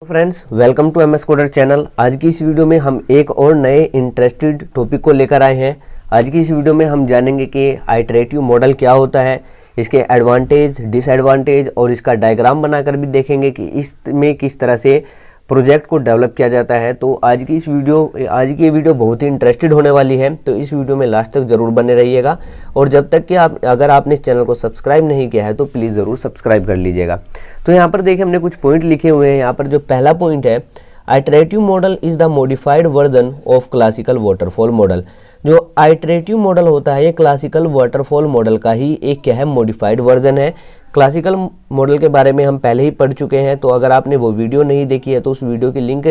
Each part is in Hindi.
Friends, welcome to MS coder channel. आज की इस वीडियो में हम एक और नए इंटरेस्टेड टॉपिक को लेकर आए हैं। आज की इस वीडियो में हम जानेंगे कि आइटरेटिव मॉडल क्या होता है, इसके एडवांटेज, डिसएडवांटेज और इसका डायग्राम बनाकर भी देखेंगे कि इसमें किस तरह से प्रोजेक्ट को डेवलप किया जाता है। तो आज की ये वीडियो बहुत ही इंटरेस्टेड होने वाली है, तो इस वीडियो में लास्ट तक ज़रूर बने रहिएगा। और जब तक कि अगर आपने इस चैनल को सब्सक्राइब नहीं किया है तो प्लीज़ ज़रूर सब्सक्राइब कर लीजिएगा। तो यहाँ पर देखिए हमने कुछ पॉइंट लिखे हुए हैं। यहाँ पर जो पहला पॉइंट है, iterative model is the modified version of classical waterfall model. जो आइटरेटिव मॉडल होता है ये क्लासिकल वाटरफॉल मॉडल का ही एक क्या है, मॉडिफाइड वर्जन है। क्लासिकल मॉडल के बारे में हम पहले ही पढ़ चुके हैं, तो अगर आपने वो वीडियो नहीं देखी है तो उस वीडियो की लिंक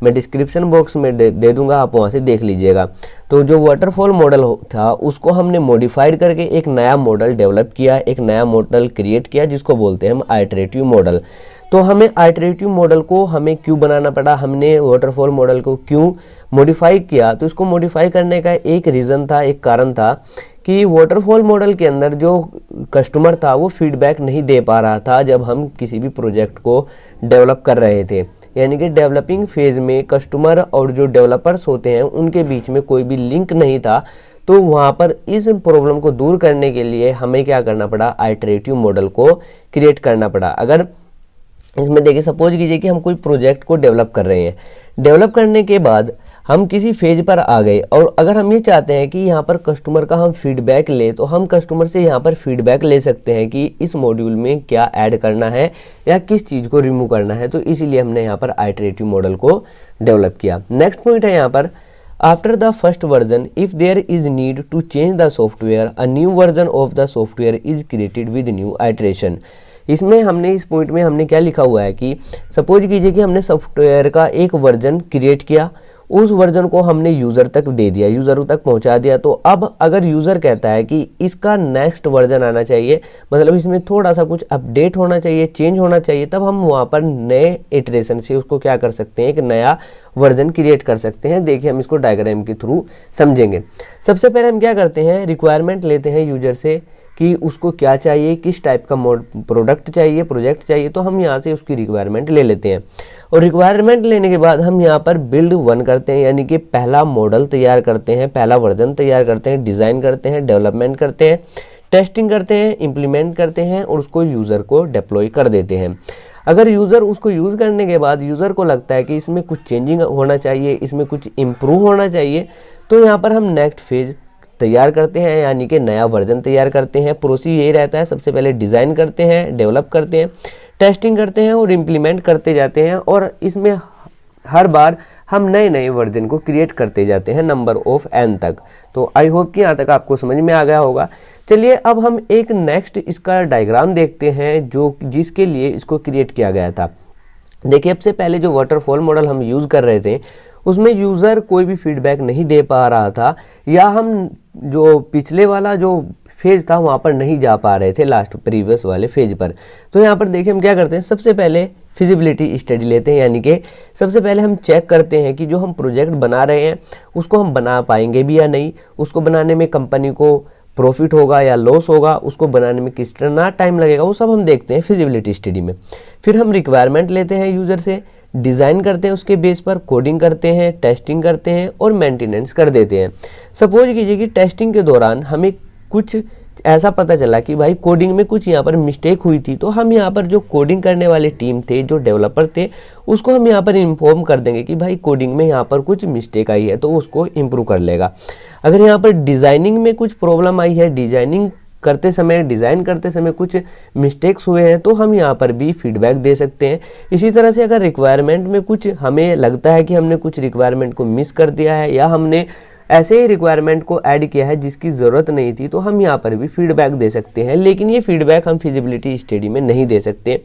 मैं डिस्क्रिप्शन बॉक्स में दे दूंगा, आप वहाँ से देख लीजिएगा। तो जो वाटरफॉल मॉडल था उसको हमने मॉडिफाइड करके एक नया मॉडल डेवलप किया, एक नया मॉडल क्रिएट किया, जिसको बोलते हैं हम आइटरेटिव मॉडल। तो हमें आइटरेटिव मॉडल को हमें क्यों बनाना पड़ा, हमने वाटरफॉल मॉडल को क्यों मॉडिफाई किया, तो इसको मॉडिफाई करने का एक रीज़न था, एक कारण था कि वाटरफॉल मॉडल के अंदर जो कस्टमर था वो फीडबैक नहीं दे पा रहा था जब हम किसी भी प्रोजेक्ट को डेवलप कर रहे थे। यानी कि डेवलपिंग फेज़ में कस्टमर और जो डेवलपर्स होते हैं उनके बीच में कोई भी लिंक नहीं था। तो वहाँ पर इस प्रॉब्लम को दूर करने के लिए हमें क्या करना पड़ा, आइटरेटिव मॉडल को क्रिएट करना पड़ा। अगर इसमें देखिए, सपोज कीजिए कि हम कोई प्रोजेक्ट को डेवलप कर रहे हैं, डेवलप करने के बाद हम किसी फेज पर आ गए और अगर हम ये चाहते हैं कि यहाँ पर कस्टमर का हम फीडबैक ले, तो हम कस्टमर से यहाँ पर फीडबैक ले सकते हैं कि इस मॉड्यूल में क्या ऐड करना है या किस चीज़ को रिमूव करना है। तो इसीलिए हमने यहाँ पर आइटरेटिव मॉडल को डेवलप किया। नेक्स्ट पॉइंट है यहाँ पर, after the first version if there is need to change the software a new version of the software is created with new iteration. इसमें हमने इस पॉइंट में हमने क्या लिखा हुआ है कि सपोज कीजिए कि हमने सॉफ्टवेयर का एक वर्जन क्रिएट किया, उस वर्जन को हमने यूज़र तक दे दिया, यूज़र तक पहुंचा दिया। तो अब अगर यूज़र कहता है कि इसका नेक्स्ट वर्जन आना चाहिए, मतलब इसमें थोड़ा सा कुछ अपडेट होना चाहिए, चेंज होना चाहिए, तब हम वहाँ पर नए इटरेशन से उसको क्या कर सकते हैं, एक नया वर्जन क्रिएट कर सकते हैं। देखिए हम इसको डायग्राम के थ्रू समझेंगे। सबसे पहले हम क्या करते हैं, रिक्वायरमेंट लेते हैं यूजर से कि उसको क्या चाहिए, किस टाइप का प्रोजेक्ट चाहिए। तो हम यहाँ से उसकी रिक्वायरमेंट ले लेते हैं और रिक्वायरमेंट लेने के बाद हम यहाँ पर बिल्ड 1 करते हैं, यानी कि पहला मॉडल तैयार करते हैं, पहला वर्जन तैयार करते हैं, डिज़ाइन करते हैं, डेवलपमेंट करते हैं, टेस्टिंग करते हैं, इम्प्लीमेंट करते हैं और उसको यूज़र को डिप्लॉय कर देते हैं। अगर यूज़र उसको यूज़ करने के बाद यूज़र को लगता है कि इसमें कुछ चेंजिंग होना चाहिए, इसमें कुछ इम्प्रूव होना चाहिए, तो यहाँ पर हम नेक्स्ट फेज़ तैयार करते हैं, यानी कि नया वर्जन तैयार करते हैं। प्रोसीजर यही रहता है, सबसे पहले डिज़ाइन करते हैं, डेवलप करते हैं, टेस्टिंग करते हैं और इम्प्लीमेंट करते जाते हैं। और इसमें हर बार हम नए नए वर्जन को क्रिएट करते जाते हैं, नंबर ऑफ n तक। तो आई होप कि यहाँ तक आपको समझ में आ गया होगा। चलिए अब हम एक नेक्स्ट इसका डायग्राम देखते हैं जो जिसके लिए इसको क्रिएट किया गया था। देखिए, सबसे पहले जो वाटरफॉल मॉडल हम यूज़ कर रहे थे उसमें यूज़र कोई भी फीडबैक नहीं दे पा रहा था, या हम जो पिछले वाला जो फेज़ था वहाँ पर नहीं जा पा रहे थे, लास्ट प्रीवियस वाले फेज पर। तो यहाँ पर देखिए हम क्या करते हैं, सबसे पहले फिजिबिलिटी स्टडी लेते हैं, यानी कि सबसे पहले हम चेक करते हैं कि जो हम प्रोजेक्ट बना रहे हैं उसको हम बना पाएंगे भी या नहीं, उसको बनाने में कंपनी को प्रॉफिट होगा या लॉस होगा, उसको बनाने में कितना टाइम लगेगा, वो सब हम देखते हैं फिजिबिलिटी स्टडी में। फिर हम रिक्वायरमेंट लेते हैं यूज़र से, डिज़ाइन करते हैं, उसके बेस पर कोडिंग करते हैं, टेस्टिंग करते हैं और मेंटेनेंस कर देते हैं। सपोज कीजिए कि टेस्टिंग के दौरान हमें कुछ ऐसा पता चला कि भाई कोडिंग में कुछ यहाँ पर मिस्टेक हुई थी, तो हम यहाँ पर जो कोडिंग करने वाली टीम थे, जो डेवलपर थे, उसको हम यहाँ पर इन्फॉर्म कर देंगे कि भाई कोडिंग में यहाँ पर कुछ मिस्टेक आई है, तो उसको इम्प्रूव कर लेगा। अगर यहाँ पर डिज़ाइनिंग में कुछ प्रॉब्लम आई है, डिज़ाइन करते समय कुछ मिस्टेक्स हुए हैं, तो हम यहाँ पर भी फीडबैक दे सकते हैं। इसी तरह से अगर रिक्वायरमेंट में कुछ हमें लगता है कि हमने कुछ रिक्वायरमेंट को मिस कर दिया है या हमने ऐसे ही रिक्वायरमेंट को ऐड किया है जिसकी ज़रूरत नहीं थी, तो हम यहाँ पर भी फीडबैक दे सकते हैं। लेकिन ये फीडबैक हम फिजिबिलिटी स्टडी में नहीं दे सकते।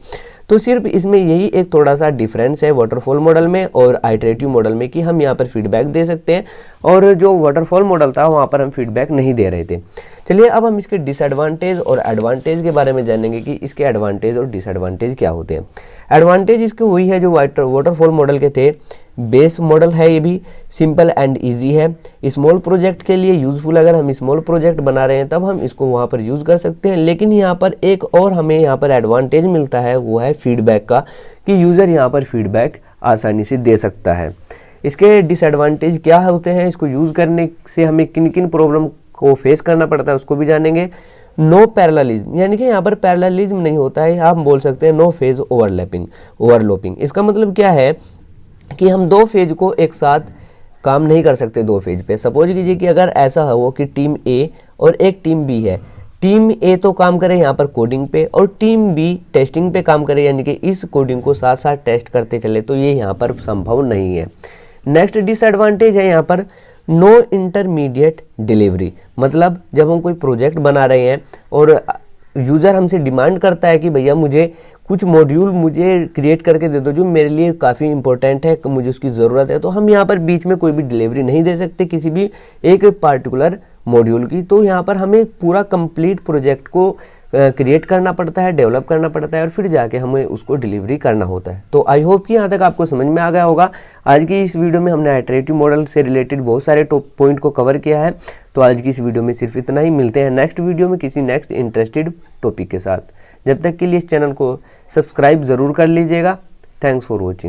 तो सिर्फ इसमें यही एक थोड़ा सा डिफरेंस है वाटरफॉल मॉडल में और आइटरेटिव मॉडल में कि हम यहाँ पर फीडबैक दे सकते हैं और जो वाटरफॉल मॉडल था वहाँ पर हम फीडबैक नहीं दे रहे थे। चलिए अब हम इसके डिसएडवांटेज और एडवांटेज के बारे में जानेंगे कि इसके एडवांटेज और डिसएडवांटेज क्या होते हैं। एडवांटेज इसके वही है जो वाटरफॉल मॉडल के थे। बेस मॉडल है, ये भी सिंपल एंड इजी है, स्मॉल प्रोजेक्ट के लिए यूज़फुल। अगर हम स्मॉल प्रोजेक्ट बना रहे हैं तब हम इसको वहाँ पर यूज़ कर सकते हैं। लेकिन यहाँ पर एक और हमें यहाँ पर एडवांटेज मिलता है, वो है फीडबैक का, कि यूज़र यहाँ पर फीडबैक आसानी से दे सकता है। इसके डिसएडवांटेज क्या होते हैं, इसको यूज़ करने से हमें किन किन प्रॉब्लम को फेस करना पड़ता है उसको भी जानेंगे। नो पैरेललिज्म, यानी कि यहाँ पर पैरेललिज्म नहीं होता है, आप बोल सकते हैं नो फेज ओवरलैपिंग। इसका मतलब क्या है कि हम दो फेज को एक साथ काम नहीं कर सकते दो फेज पे। सपोज कीजिए कि अगर ऐसा हो कि टीम ए और एक टीम बी है, टीम ए तो काम करे यहाँ पर कोडिंग पे और टीम बी टेस्टिंग पे काम करे, यानी कि इस कोडिंग को साथ साथ टेस्ट करते चले, तो ये यहाँ पर संभव नहीं है। नेक्स्ट डिसएडवांटेज है यहाँ पर नो इंटरमीडिएट डिलीवरी, मतलब जब हम कोई प्रोजेक्ट बना रहे हैं और यूज़र हमसे डिमांड करता है कि भैया मुझे कुछ मॉड्यूल मुझे क्रिएट करके दे दो जो मेरे लिए काफ़ी इंपॉर्टेंट है, मुझे उसकी ज़रूरत है, तो हम यहाँ पर बीच में कोई भी डिलीवरी नहीं दे सकते किसी भी एक पार्टिकुलर मॉड्यूल की। तो यहाँ पर हमें पूरा कंप्लीट प्रोजेक्ट को क्रिएट करना पड़ता है, डेवलप करना पड़ता है और फिर जाके हमें उसको डिलीवरी करना होता है। तो आई होप कि यहाँ तक आपको समझ में आ गया होगा। आज की इस वीडियो में हमने आइटरेटिव मॉडल से रिलेटेड बहुत सारे पॉइंट को कवर किया है। तो आज की इस वीडियो में सिर्फ इतना ही। मिलते हैं नेक्स्ट वीडियो में किसी नेक्स्ट इंटरेस्टेड टॉपिक के साथ। जब तक के लिए इस चैनल को सब्सक्राइब ज़रूर कर लीजिएगा। Thanks for watching.